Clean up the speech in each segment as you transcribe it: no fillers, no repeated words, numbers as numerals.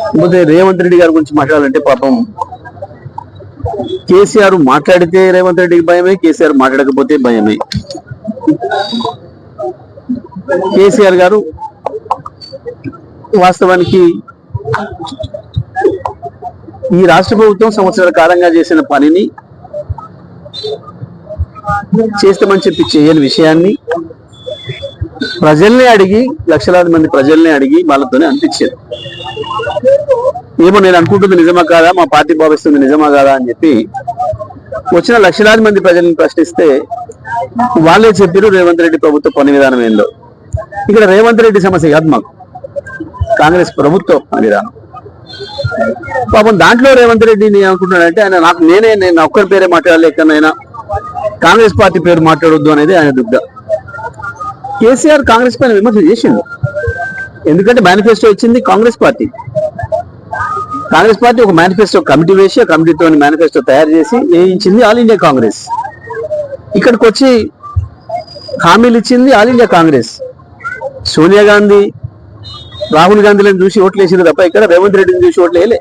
కాకపోతే రేవంత్ రెడ్డి గారి గురించి మాట్లాడాలంటే పాపం కేసీఆర్ మాట్లాడితే రేవంత్ రెడ్డికి భయమే, కేసీఆర్ మాట్లాడకపోతే భయమే. కేసీఆర్ గారు వాస్తవానికి ఈ రాష్ట్ర ప్రభుత్వం సంవత్సరాల కాలంగా చేసిన పనిని చేస్తామని చెప్పి చేయని విషయాన్ని ప్రజల్ని అడిగి, లక్షలాది మంది ప్రజల్ని అడిగి వాళ్ళతోనే అనిపించేది. ఏమో నేను అనుకుంటుంది నిజమా కాదా, మా పార్టీ భావిస్తుంది నిజమా కాదా అని చెప్పి వచ్చిన లక్షలాది మంది ప్రజల్ని ప్రశ్నిస్తే వాళ్ళే చెప్పారు రేవంత్ రెడ్డి ప్రభుత్వ పని విధానం ఏందో. ఇక్కడ రేవంత్ రెడ్డి సమస్య కాదు, మాకు కాంగ్రెస్ ప్రభుత్వ పని విధానం. పాపం దాంట్లో రేవంత్ రెడ్డి నేను అనుకుంటున్నానంటే ఆయన నేను ఒక్కరి పేరే మాట్లాడలేకనైనా కాంగ్రెస్ పార్టీ పేరు మాట్లాడొద్దు అనేది ఆయన దుగ్ధ. కేసీఆర్ కాంగ్రెస్ పైన విమర్శ చేసిండు, ఎందుకంటే మేనిఫెస్టో ఇచ్చింది కాంగ్రెస్ పార్టీ. కాంగ్రెస్ పార్టీ ఒక మేనిఫెస్టో కమిటీ వేసి ఆ కమిటీతో మేనిఫెస్టో తయారు చేసి వేయించింది ఆల్ ఇండియా కాంగ్రెస్. ఇక్కడికి వచ్చి హామీలు ఇచ్చింది ఆల్ ఇండియా కాంగ్రెస్. సోనియా గాంధీ, రాహుల్ గాంధీలను చూసి ఓట్లు వేసింది తప్ప ఇక్కడ రేవంత్ రెడ్డిని చూసి ఓట్లు వేయలే.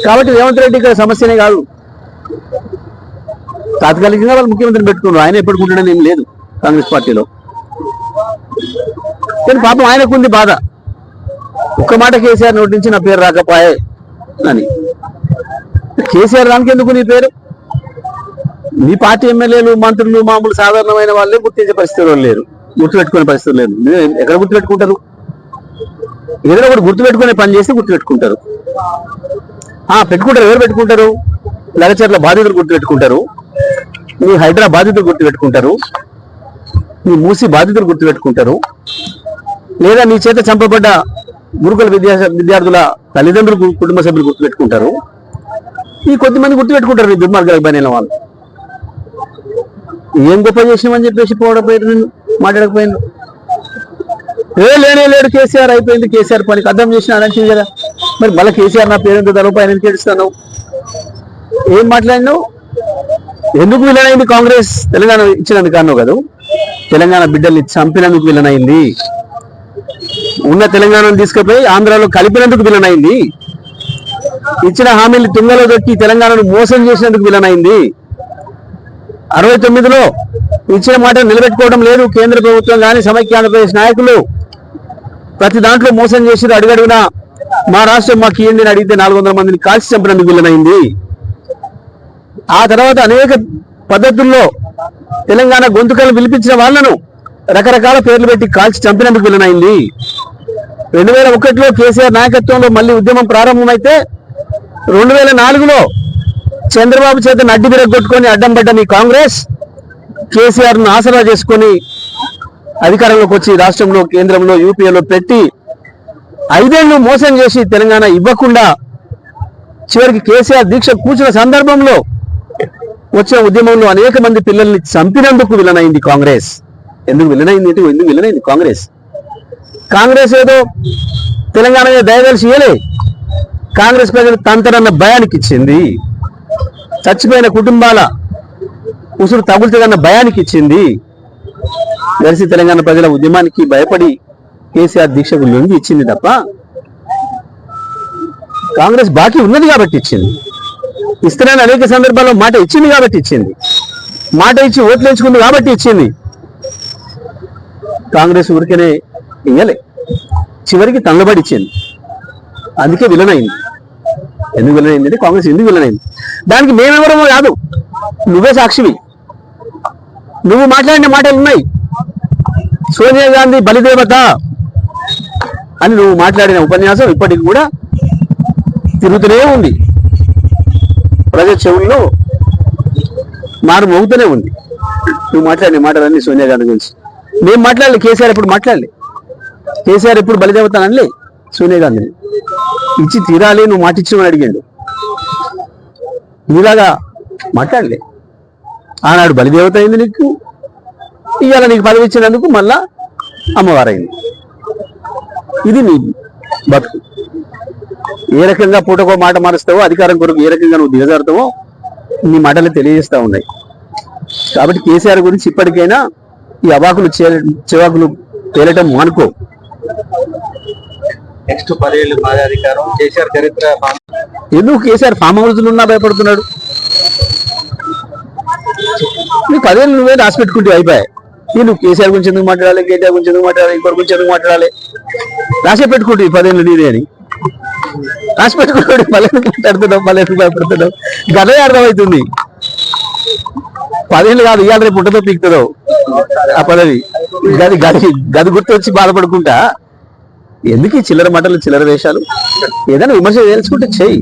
కాబట్టి రేవంత్ రెడ్డి ఇక్కడ సమస్యనే కాదు. తాత్కాలికంగా వాళ్ళు ముఖ్యమంత్రిని పెట్టుకున్నారు, ఆయన ఎప్పటికుంటాడని ఏం లేదు కాంగ్రెస్ పార్టీలో. కానీ పాపం ఆయనకుంది బాధ, ఒక్క మాట కేసీఆర్ నోటి నుంచి నా పేరు రాకపోయే అని. కేసీఆర్ దానికి ఎందుకు నీ పేరు? నీ పార్టీ ఎమ్మెల్యేలు, మంత్రులు, మామూలు సాధారణమైన వాళ్ళే గుర్తించే పరిస్థితులు లేరు, గుర్తుపెట్టుకునే పరిస్థితులు లేదు. ఎక్కడ గుర్తుపెట్టుకుంటారు? ఏదైనా ఒకటి గుర్తుపెట్టుకునే పని చేస్తే గుర్తుపెట్టుకుంటారు. పెట్టుకుంటారు. ఎవరు పెట్టుకుంటారు? లగచర్ల బాధితులు గుర్తుపెట్టుకుంటారు, నీ హైదరాబాద్ బాధితులు గుర్తుపెట్టుకుంటారు, నీ మూసి బాధితులు గుర్తుపెట్టుకుంటారు, లేదా నీ చేత చంపబడ్డ గురుకుల విద్యార్థుల తల్లిదండ్రులు, కుటుంబ సభ్యులు గుర్తుపెట్టుకుంటారు. ఈ కొద్దిమంది గుర్తుపెట్టుకుంటారు నీ దుర్మార్గాలకు బయన వాళ్ళు. ఏం గొప్ప చేసినామని చెప్పేసి పోవడపోయారు, నేను మాట్లాడకపోయాను. లేడు కేసీఆర్ అయిపోయింది, కేసీఆర్ పనికి అర్థం చేసిన అనంటే కదా. మరి మళ్ళీ కేసీఆర్ నా పేరు ఎందుకు తలపై ఆయన కేడుస్తాను? ఏం మాట్లాడినావు? ఎందుకు విలనైంది కాంగ్రెస్? తెలంగాణ ఇచ్చినందుకు అన్నావు కదా. తెలంగాణ బిడ్డల్ని చంపినందుకు విలనైంది. ఉన్న తెలంగాణను తీసుకుపోయి ఆంధ్రాలో కలిపినందుకు విలనైంది. ఇచ్చిన హామీలు తుంగలో దొక్కి తెలంగాణను మోసం చేసినందుకు విలనైంది. 69లో ఇచ్చిన మాట నిలబెట్టుకోవడం లేదు కేంద్ర ప్రభుత్వం కానీ సమైక్య ఆంధ్రప్రదేశ్ నాయకులు. ప్రతి దాంట్లో మోసం చేసి అడుగడుగునా మా రాష్ట్రం మాకు ఇవ్వండి అని అడిగితే 400 మందిని కాల్చి చంపినందుకు విలనైంది. ఆ తర్వాత అనేక పద్ధతుల్లో తెలంగాణ గొంతుకలు విలిపించిన వాళ్లను రకరకాల పేర్లు పెట్టి కాల్చి చంపినందుకు విలనైంది. 2001లో కేసీఆర్ నాయకత్వంలో మళ్ళీ ఉద్యమం ప్రారంభమైతే 2004లో చంద్రబాబు చేత నడ్డి విరగొట్టుకొని అడ్డం పడ్డ మీ కాంగ్రెస్ కేసీఆర్ ను ఆసరా చేసుకొని అధికారంలోకి వచ్చి రాష్ట్రంలో, కేంద్రంలో, యూపీఏలో పెట్టి 5 ఏళ్లు మోసం చేసి తెలంగాణ ఇవ్వకుండా చివరికి కేసీఆర్ దీక్ష కూర్చున్న సందర్భంలో వచ్చిన ఉద్యమంలో అనేక మంది పిల్లల్ని చంపినందుకు విలనైంది కాంగ్రెస్. ఎందుకు విలనైంది కాంగ్రెస్? కాంగ్రెస్ ఏదో తెలంగాణ దయదలిసి ఇయ్యలే, కాంగ్రెస్ ప్రజలు తంతరన్న భయానికి ఇచ్చింది. చచ్చిపోయిన కుటుంబాల ఉసురు తగులుతుందన్న భయానికి ఇచ్చింది. దర్శి తెలంగాణ ప్రజల ఉద్యమానికి భయపడి కేసీఆర్ దీక్షకు లొంగి ఇచ్చింది తప్ప కాంగ్రెస్ బాకీ ఉన్నది కాబట్టి ఇచ్చింది. ఇస్తున్నాను అనేక సందర్భాల్లో మాట ఇచ్చింది కాబట్టి ఇచ్చింది. మాట ఇచ్చి ఓట్లు వేసుకుంది కాబట్టి ఇచ్చింది. కాంగ్రెస్ ఊరికనే ఇయ్యలే, చివరికి తనబడి ఇచ్చింది. అందుకే విలనైంది. ఎందుకు విలనైంది అంటే కాంగ్రెస్ ఎందుకు విలనైంది దానికి మేమెవరమో కాదు, నువ్వే సాక్షివి. నువ్వు మాట్లాడిన మాటలు ఉన్నాయి. సోనియా గాంధీ బలిదేవత అని నువ్వు మాట్లాడిన ఉపన్యాసం ఇప్పటికి కూడా తిరుగుతూనే ఉంది, ప్రజల చెవుల్లో మారు మోగుతూనే ఉంది. నువ్వు మాట్లాడిన మాటలన్నీ సోనియా గాంధీ గురించి. మేము మాట్లాడలే, కేసీఆర్ ఎప్పుడు మాట్లాడలే. కేసీఆర్ ఎప్పుడు బలిదేవత అనలే సోనియా గాంధీని. ఇచ్చి తీరాలి, నువ్వు మాట ఇచ్చిమని అడిగాడు. నీలాగా మాట్లాడలే. ఆనాడు బలిదేవత అయింది నీకు, ఇవాళ నీకు పదవి ఇచ్చినందుకు మళ్ళా అమ్మవారైంది. ఇది నీ బతుకు. ఏ రకంగా పూటకో మాట మారుస్తావో, అధికారం కొరకు ఏ రకంగా నువ్వు దిగజారుతావో నీ మాటలు తెలియజేస్తా ఉన్నాయి. కాబట్టి కేసీఆర్ గురించి ఇప్పటికైనా ఈ అవాకులు చివాకులు తేలటం మానుకో. నెక్స్ట్ 10 ఏళ్ళు మాదే అధికారం. కేసీఆర్ చరిత్ర ఎందుకు కేసీఆర్ ఫామ్ హౌస్లు ఉన్నా భయపడుతున్నాడు? నీ 10 ఏళ్ళు నువ్వే రాసి పెట్టుకుంటే అయిపోయాయి. నువ్వు కేసీఆర్ గురించి ఎందుకు మాట్లాడాలి, కేటీఆర్ గురించి ఎందుకు మాట్లాడాలి, ఇంకోటి గురించి ఎందుకు మాట్లాడాలి? రాసే పెట్టుకుంటే 10 ఏళ్ళు నీదే అని రాసి పెట్టుకుంటాడు. మళ్ళీ మాట్లాడుతున్నావు, మళ్ళీ భయపడుతున్నావు. గదే అర్థమవుతుంది. 10 ఏళ్ళు కాదు, ఇవాళ రేపు ఉంటుందో పీకుతుందో ఆ పదవి. గది గది గది గుర్తు వచ్చి బాధపడుకుంటా ఎందుకు చిల్లర మాటలు, చిల్లర వేషాలు? ఏదైనా విమర్శ తెలుసుకుంటే చెయ్యి.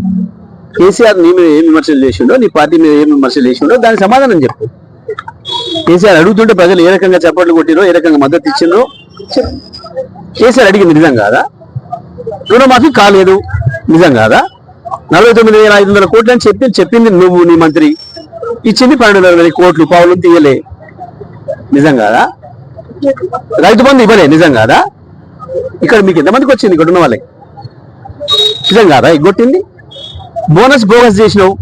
కేసీఆర్ నీ మీద ఏం విమర్శలు చేసిండో, నీ పార్టీ మీద ఏం విమర్శలు చేసిండో దానికి సమాధానం చెప్పు. కేసీఆర్ అడుగుతుంటే ప్రజలు ఏ రకంగా చప్పట్లు కొట్టిరో, ఏ రకంగా మద్దతు ఇచ్చిండ్రో కేసీఆర్ అడిగింది నిజం కాదా? రుణమాఫీ కాలేదు నిజం కాదా? 49,500 కోట్లు అని చెప్పింది నువ్వు, నీ మంత్రి. ఇచ్చింది 12,000 కోట్లు, పావులు తీయలే నిజం కాదా? రైతు బంధు ఇవ్వలే నిజం కాదా? ఇక్కడ మీకు ఎంతమందికి వచ్చింది? ఇక్కడ ఉన్న వాళ్ళకి నిజం కాదా? ఎగ్గొట్టింది. బోనస్ బోగస్ చేసినావు.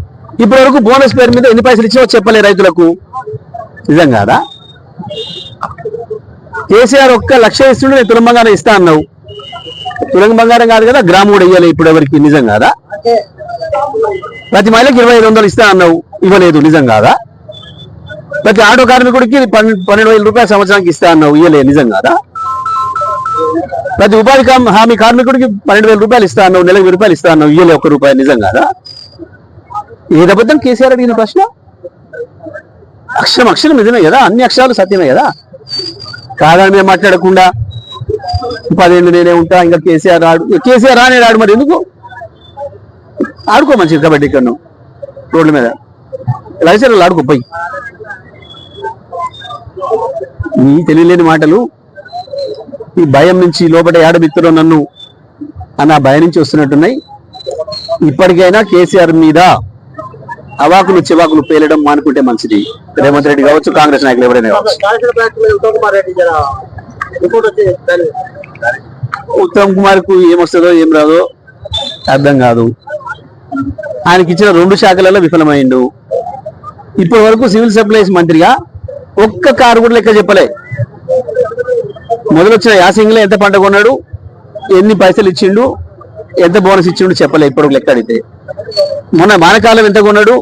ఇప్పటి వరకు బోనస్ పేరు మీద ఎన్ని పైసలు ఇచ్చినావో చెప్పలే రైతులకు నిజం కాదా? కేసీఆర్ 1 లక్ష ఇస్తుండే నేను తులం బంగారం ఇస్తా అన్నావు. తులం బంగారం కాదు కదా, గ్రాము కూడా ఇవ్వలే ఇప్పుడు ఎవరికి నిజం కాదా? ప్రతి మహిళకి 2,500 ఇస్తా అన్నావు, ఇవ్వలేదు నిజం కాదా? ప్రతి ఆటో కార్మికుడికి 12,000 రూపాయల సంవత్సరానికి ఇస్తా అన్నావు, ఇవ్వలే నిజం కాదా? ప్రతి ఉపాధి హామీ కార్మికుడికి 12,000 రూపాయలు ఇస్తా అన్నావు, నెలకు 1,000 రూపాయలు ఇస్తా అన్నావు, ఇవ్వలే 1 రూపాయి నిజం కాదా? ఏదబద్ధం కేసీఆర్ అడిగిన ప్రశ్న? అక్షరం అక్షరం నిజమే కదా, అన్ని అక్షరాలు సత్యమే కదా. కాదని మేము మాట్లాడకుండా 10 ఏళ్ళు నేనే ఉంటా, ఇంకా కేసీఆర్ రానే రాడు. మరి ఎందుకు ఆడుకో మంచిది కబడ్డీ ఇక్కడ రోడ్ల మీద లైసెన్స్లు ఆడుకోపోయి. నీ తెలియలేని మాటలు, ఈ భయం నుంచి లోపల ఏడబిత్తులో నన్ను అన్న భయం నుంచి వస్తున్నట్టున్నాయి. ఇప్పటికైనా కేసీఆర్ మీద అవాకులు చివాకులు పేలడం మానుకుంటే మంచిది. రేవంత్ రెడ్డి కావచ్చు, కాంగ్రెస్ నాయకులు ఎవరైనా కావచ్చు. ఉత్తమ్ కుమార్ కు ఏమొస్తుందో ఏం రాదో అర్థం కాదు. ఆయనకి ఇచ్చిన 2 శాఖలలో విఫలమైండు. ఇప్పటి వరకు సివిల్ సప్లైస్ మంత్రిగా 1 కారు కూడా లెక్క చెప్పలే. మొదలొచ్చిన యాసింగ్లో ఎంత పంట కొన్నాడు, ఎన్ని పైసలు ఇచ్చిండు, ఎంత బోనస్ ఇచ్చిండు చెప్పలే ఇప్పుడు లెక్క అడిగితే. మొన్న మానకాలం ఎంత కొన్నాడు,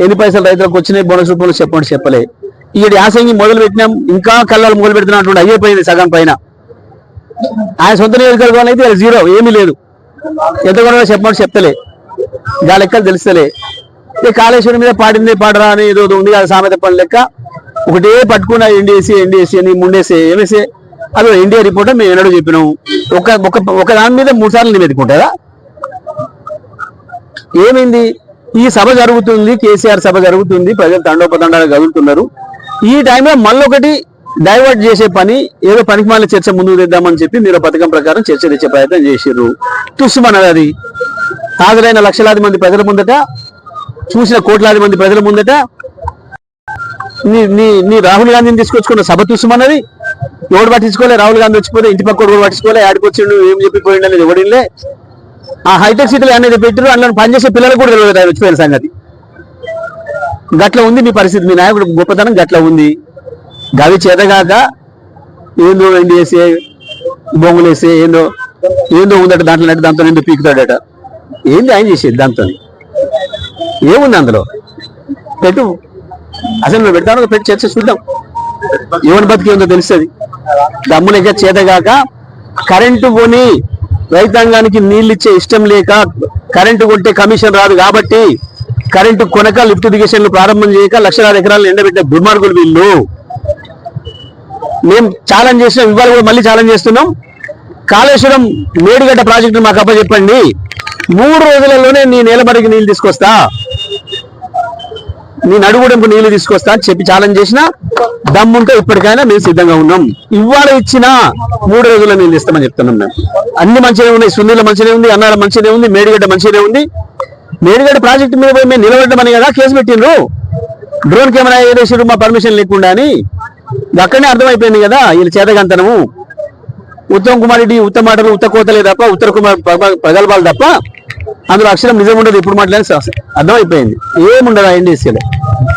ఎన్ని పైసలు రైతులకు వచ్చినాయి బోనస్ రూపంలో చెప్పలే. ఈ యాసింగి మొదలు పెట్టినాం, ఇంకా కళ్ళాలు మొదలు పెడుతున్నటువంటి అయిపోయింది సగం పైన. ఆయన సొంత నియోజకవర్గం అయితే 0, ఏమీ లేదు. ఎంత కొన్నాడో చెప్తలే, దా లెక్కలు తెలుస్తలే. కాళేశ్వరం మీద పాడిందే పాడరా అని ఏదో ఉంది కదా సామెత పని లెక్క. ఒకటే పట్టుకున్న ఎన్డీఎస్సీ అని ముండేసే ఏమేసే అదో ఇండియా రిపోర్ట్ మేము ఎన్నడూ చెప్పినాం. ఒక దాని మీద 3 సార్లు నివేదికుంటారా? ఏమైంది? ఈ సభ జరుగుతుంది, కేసీఆర్ సభ జరుగుతుంది, ప్రజలు తండోపతండాలు కదులుతున్నారు. ఈ టైంలో మళ్ళొకటి డైవర్ట్ చేసే పని, ఏదో పనికిమాల చర్చ ముందుకు తెద్దామని చెప్పి మీరు పథకం ప్రకారం చర్చ తెచ్చే ప్రయత్నం చేసిర్రు. తుస్సుమన్నది అది. హాజరైన లక్షలాది మంది ప్రజల ముందట, చూసిన కోట్లాది మంది ప్రజల ముందట నీ రాహుల్ గాంధీని తీసుకొచ్చుకున్న సభ తుస్సుమన్నది. ఎవడు పట్టించుకోలే, రాహుల్ గాంధీ వచ్చిపోతే ఇంటి పక్క కూడా పట్టించుకోలే, ఆడికొచ్చిండు ఏం చెప్పిపోయిండు అనేది ఎవడిలే. ఆ హైటెక్ సిటీలు అనేది పెట్టారు, అందులో పనిచేసే పిల్లలకు కూడా తెలియదు ఆయన వచ్చిపోయిన సంగతి. గట్ల ఉంది మీ పరిస్థితి, మీ నాయకుడు గొప్పతనం గట్ల ఉంది. గవి చేతగాక ఏందో ఎన్డీఎస్ఏ బొంగులేసే ఏందో ఉందట దాంట్లో, దాంతో నిండు పీకుతాడట. ఏంది ఆయన చేసేది దాంతో? ఏముంది అందులో? పెట్టు, అసలు పెడతాను, పెట్టి చర్చ చూద్దాం. ఎవరి బతికి ఉందో తెలుస్తుంది. దమ్ములక చేతగాక కరెంటు కొని రైతాంగానికి నీళ్ళు ఇచ్చే ఇష్టం లేక, కరెంటు కొంటే కమిషన్ రాదు కాబట్టి కరెంటు కొనక లిఫ్ట్ ఇరిగేషన్లు ప్రారంభం చేయక లక్షలాది ఎకరాలను ఎండబెట్టే దుర్మార్గులు వీళ్ళు. మేము ఛాలెంజ్ చేసినాం, ఇవాళ కూడా మళ్ళీ ఛాలెంజ్ చేస్తున్నాం. కాళేశ్వరం మేడిగడ్డ ప్రాజెక్టు మాకు అప్పచెప్పండి, 3 రోజులలోనే నీ నేలమరికి నీళ్లు తీసుకొస్తా, నీ నడుగుడంపు నీళ్లు తీసుకొస్తా అని చెప్పి ఛాలెంజ్ చేసిన దమ్ముంటే ఇప్పటికైనా మేము సిద్ధంగా ఉన్నాం. ఇవాళ ఇచ్చిన 3 రోజుల్లో నీళ్ళు ఇస్తామని చెప్తున్నాం. మేము అన్ని మంచిగా ఉన్నాయి, సున్నీల మంచిగా ఉంది, అన్నాల మంచిగా ఉంది, మేడిగడ్డ మంచిగా ఉంది. మేడిగడ్డ ప్రాజెక్టు మీద పోయి మేము నిలబడ్డమని కదా కేసు పెట్టిండ్రు. డ్రోన్ కెమెరా వేసారు మా పర్మిషన్ లేకుండా అని. అక్కడనే అర్థమైపోయింది కదా వీళ్ళ చేతగంతనము. ఉత్తమ్ కుమార్ రెడ్డి ఉత్త మాటలు, ఉత్త కోతలే తప్ప, ఉత్తర కుమార్ ప్రగల్భాలు తప్ప అందులో అక్షరం నిజం ఉండదు. ఇప్పుడు మాట్లాడి అర్థమైపోయింది, ఏముండదు ఆ ఎన్డీఎస్సీలో.